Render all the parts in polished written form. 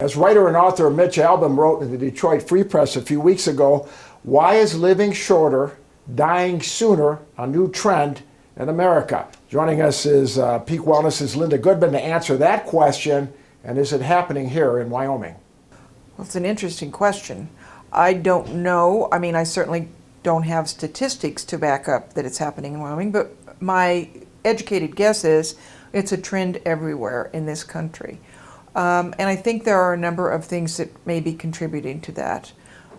As writer and author Mitch Albom wrote in the Detroit Free Press a few weeks ago, why is living shorter, dying sooner a new trend in America? Joining us is Peak Wellness's Linda Goodman to answer that question, and is it happening here in Wyoming? Well, it's an interesting question. I don't know. I mean, I certainly don't have statistics to back up that it's happening in Wyoming, but my educated guess is it's a trend everywhere in this country. And I think there are a number of things that may be contributing to that.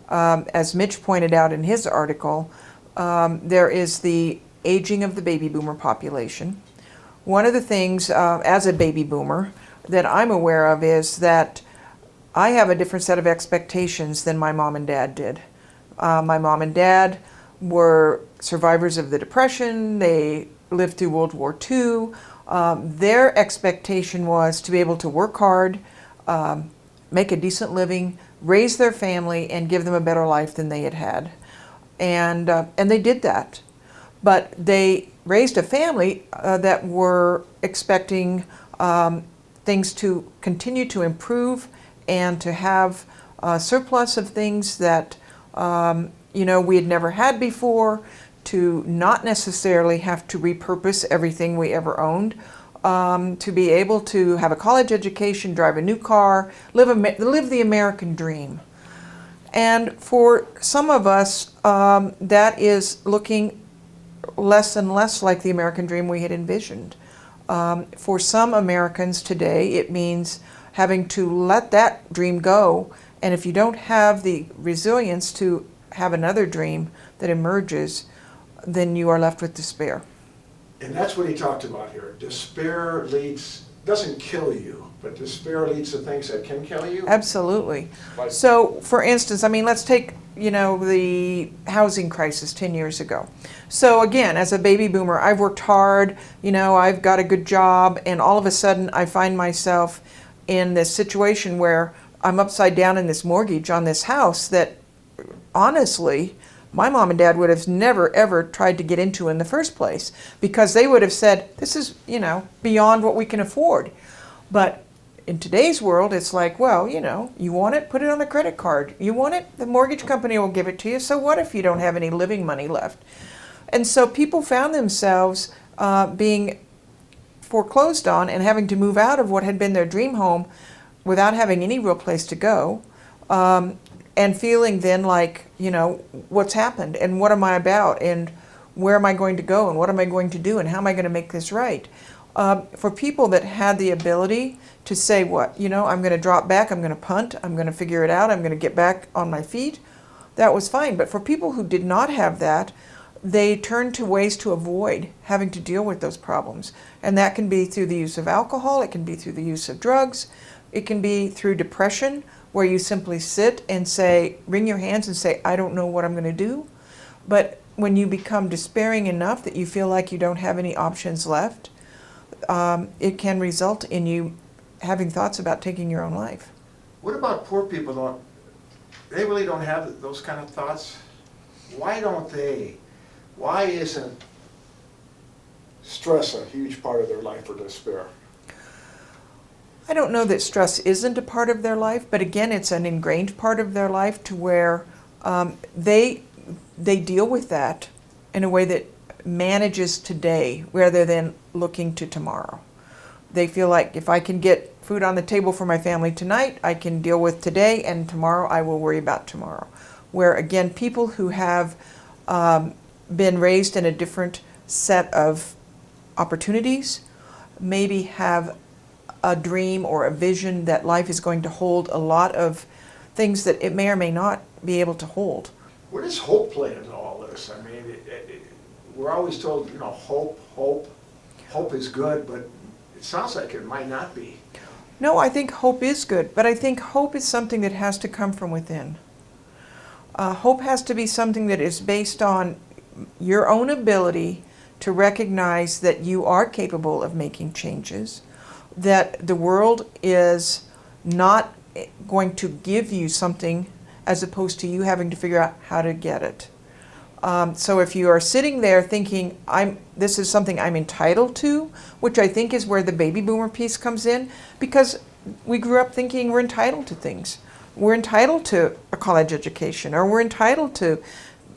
As Mitch pointed out in his article, there is the aging of the baby boomer population. One of the things, as a baby boomer, that I'm aware of is that I have a different set of expectations than my mom and dad did. My mom and dad were survivors of the Depression. They lived through World War II. Their expectation was to be able to work hard, make a decent living, raise their family, and give them a better life than they had had. And they did that. But they raised a family that were expecting things to continue to improve and to have a surplus of things that we had never had before, to not necessarily have to repurpose everything we ever owned, to be able to have a college education, drive a new car, live the American dream. And for some of us, that is looking less and less like the American dream we had envisioned. For some Americans today, it means having to let that dream go, and if you don't have the resilience to have another dream that emerges, then you are left with despair. And that's what he talked about here. Despair doesn't kill you, but despair leads to things that can kill you? Absolutely. So, for instance, let's take, the housing crisis 10 years ago. So again, as a baby boomer, I've worked hard, I've got a good job, and all of a sudden I find myself in this situation where I'm upside down in this mortgage on this house that, honestly, my mom and dad would have never, ever tried to get into in the first place, because they would have said, this is, beyond what we can afford. But in today's world, it's like, well, you want it, put it on a credit card. You want it, the mortgage company will give it to you. So what if you don't have any living money left? And so people found themselves being foreclosed on and having to move out of what had been their dream home without having any real place to go. And feeling then like, what's happened and what am I about and where am I going to go and what am I going to do and how am I going to make this right? For people that had the ability to say, I'm going to drop back, I'm going to punt, I'm going to figure it out, I'm going to get back on my feet, that was fine. But for people who did not have that, they turned to ways to avoid having to deal with those problems. And that can be through the use of alcohol, it can be through the use of drugs, it can be through depression, where you simply sit and say, wring your hands and say, I don't know what I'm going to do. But when you become despairing enough that you feel like you don't have any options left, it can result in you having thoughts about taking your own life. What about poor people? They really don't have those kind of thoughts? Why don't they? Why isn't stress a huge part of their life or despair? I don't know that stress isn't a part of their life, but again, it's an ingrained part of their life to where they deal with that in a way that manages today rather than looking to tomorrow. They feel like if I can get food on the table for my family tonight, I can deal with today, and tomorrow I will worry about tomorrow. Where again, people who have been raised in a different set of opportunities maybe have a dream or a vision that life is going to hold a lot of things that it may or may not be able to hold. Where does hope play into all this? We're always told, hope is good, but it sounds like it might not be. No, I think hope is good, but I think hope is something that has to come from within. Hope has to be something that is based on your own ability to recognize that you are capable of making changes, that the world is not going to give you something as opposed to you having to figure out how to get it. So if you are sitting there thinking, this is something I'm entitled to, which I think is where the baby boomer piece comes in, because we grew up thinking we're entitled to things. We're entitled to a college education, or we're entitled to,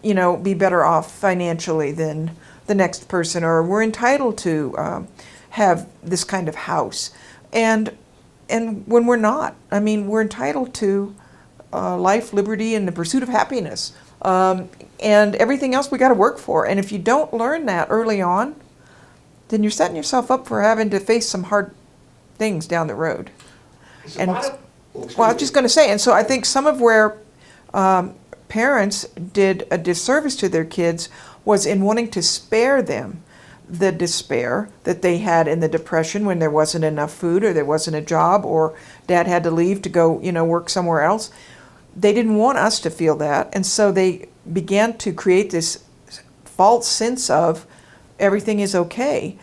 be better off financially than the next person, or we're entitled to have this kind of house. And when we're not, we're entitled to life, liberty, and the pursuit of happiness. And everything else we got to work for. And if you don't learn that early on, then you're setting yourself up for having to face some hard things down the road. And well, I was just going to say, and so I think some of where parents did a disservice to their kids was in wanting to spare them the despair that they had in the Depression when there wasn't enough food, or there wasn't a job, or dad had to leave to go, work somewhere else. They didn't want us to feel that, and so they began to create this false sense of everything is okay.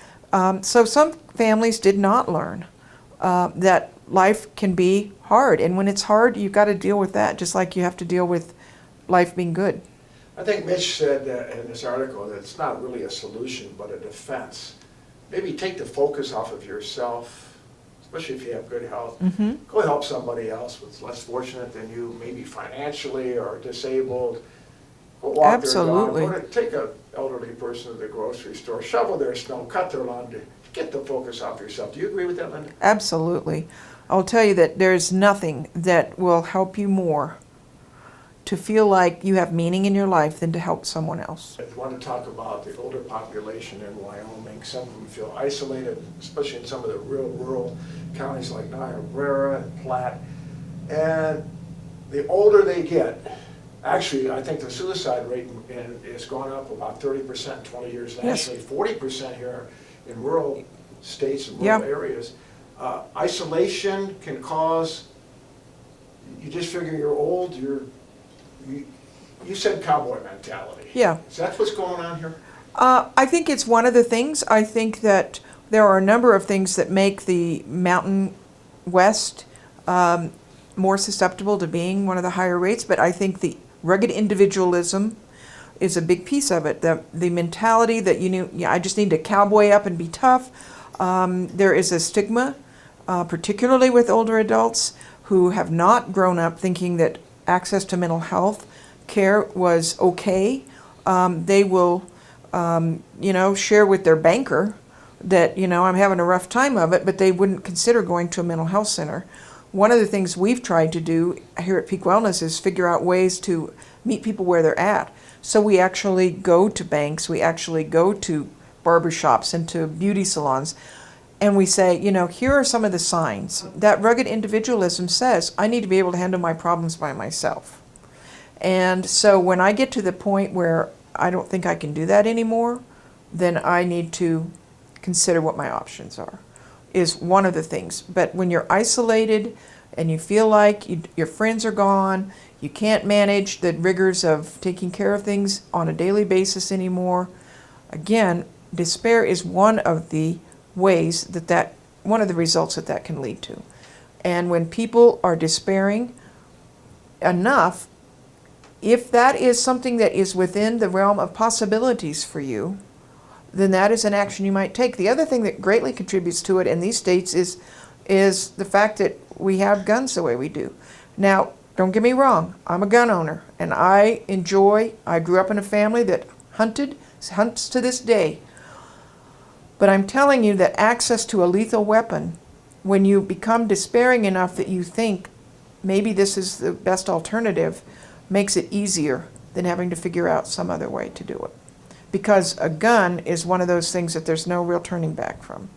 So some families did not learn that life can be hard, and when it's hard, you've got to deal with that, just like you have to deal with life being good. I think Mitch said in this article that it's not really a solution, but a defense. Maybe take the focus off of yourself, especially if you have good health. Mm-hmm. Go help somebody else that's less fortunate than you, maybe financially or disabled. Go walk Absolutely. their dog. Go take an elderly person to the grocery store, shovel their snow, cut their lawn. Get the focus off yourself. Do you agree with that, Linda? Absolutely. I'll tell you that there's nothing that will help you more to feel like you have meaning in your life than to help someone else. I want to talk about the older population in Wyoming. Some of them feel isolated, especially in some of the real rural counties like Niobrara and Platte. And the older they get, actually, I think the suicide rate has gone up about 30% in 20 years, and Yes. actually 40% here in rural states and rural areas. Isolation can cause, you just figure you're old, you said cowboy mentality. Yeah. Is that what's going on here? I think it's one of the things. I think that there are a number of things that make the Mountain West more susceptible to being one of the higher rates, but I think the rugged individualism is a big piece of it. The mentality that I just need to cowboy up and be tough. There is a stigma, particularly with older adults who have not grown up thinking that access to mental health care was okay. They will, share with their banker that, I'm having a rough time of it, but they wouldn't consider going to a mental health center. One of the things we've tried to do here at Peak Wellness is figure out ways to meet people where they're at. So we actually go to banks, we actually go to barbershops and to beauty salons, and we say, here are some of the signs. That rugged individualism says, I need to be able to handle my problems by myself. And so when I get to the point where I don't think I can do that anymore, then I need to consider what my options are, is one of the things. But when you're isolated and you feel like your friends are gone, you can't manage the rigors of taking care of things on a daily basis anymore, again, despair is one of the ways one of the results that can lead to. And when people are despairing enough, if that is something that is within the realm of possibilities for you, then that is an action you might take. The other thing that greatly contributes to it in these states is the fact that we have guns the way we do. Now, don't get me wrong, I'm a gun owner, and I grew up in a family that hunts to this day. But I'm telling you that access to a lethal weapon, when you become despairing enough that you think maybe this is the best alternative, makes it easier than having to figure out some other way to do it. Because a gun is one of those things that there's no real turning back from.